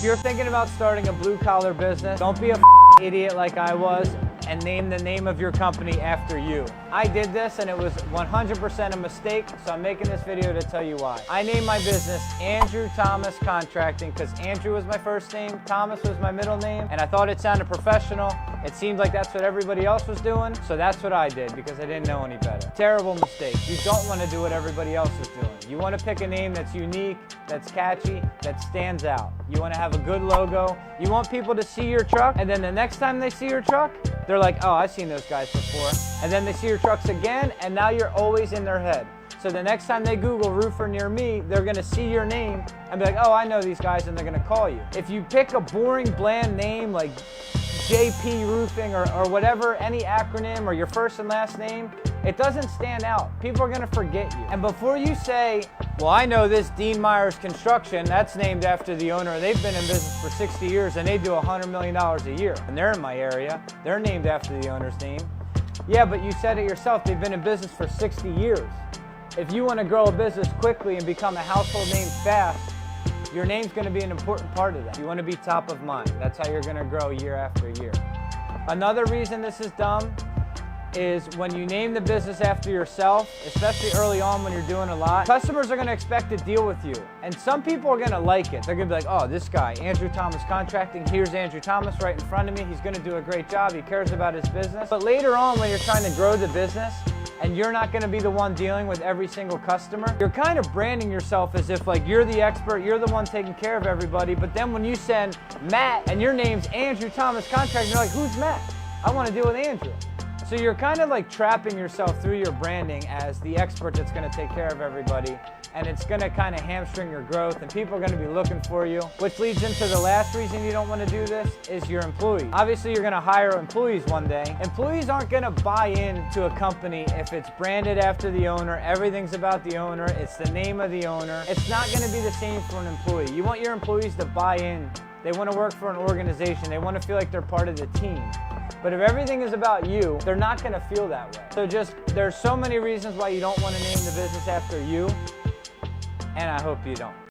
If you're thinking about starting a blue-collar business, don't be a idiot like I was and name the name of your company after you. I did this and it was 100% a mistake, so I'm making this video to tell you why. I named my business Andrew Thomas Contracting because Andrew was my first name, Thomas was my middle name, and I thought it sounded professional. It seemed like that's what everybody else was doing, so that's what I did because I didn't know any better. Terrible mistake. You don't want to do what everybody else is doing. You want to pick a name that's unique, that's catchy, that stands out. You want to have a good logo. You want people to see your truck, and then the next time they see your truck, they're like, oh, I've seen those guys before. And then they see your trucks again, and now you're always in their head. So the next time they Google roofer near me, they're gonna see your name and be like, oh, I know these guys, and they're gonna call you. If you pick a boring, bland name like JP Roofing or whatever, any acronym or your first and last name, it doesn't stand out. People are gonna forget you. And before you say, well, I know this Dean Myers Construction, that's named after the owner. They've been in business for 60 years and they do $100 million a year. And they're in my area. They're named after the owner's name. Yeah, but you said it yourself, they've been in business for 60 years. If you want to grow a business quickly and become a household name fast, your name's going to be an important part of that. You want to be top of mind. That's how you're going to grow year after year. Another reason this is dumb is when you name the business after yourself, especially early on when you're doing a lot, customers are going to expect to deal with you. And some people are going to like it. They're going to be like, oh, this guy, Andrew Thomas Contracting, here's Andrew Thomas right in front of me. He's going to do a great job. He cares about his business. But later on, when you're trying to grow the business, and you're not going to be the one dealing with every single customer, you're kind of branding yourself as if like you're the expert, you're the one taking care of everybody. But then when you send Matt and your name's Andrew Thomas Contracting, you're like, who's Matt? I want to deal with Andrew. So you're kind of like trapping yourself through your branding as the expert that's going to take care of everybody, and it's going to kind of hamstring your growth, and people are going to be looking for you, which leads into the last reason you don't want to do this is your employees. Obviously, you're going to hire employees one day. Employees aren't going to buy into a company if it's branded after the owner, everything's about the owner, it's the name of the owner. It's not going to be the same for an employee. You want your employees to buy in. They want to work for an organization. They want to feel like they're part of the team. But if everything is about you, they're not going to feel that way. So there's so many reasons why you don't want to name the business after you, and I hope you don't.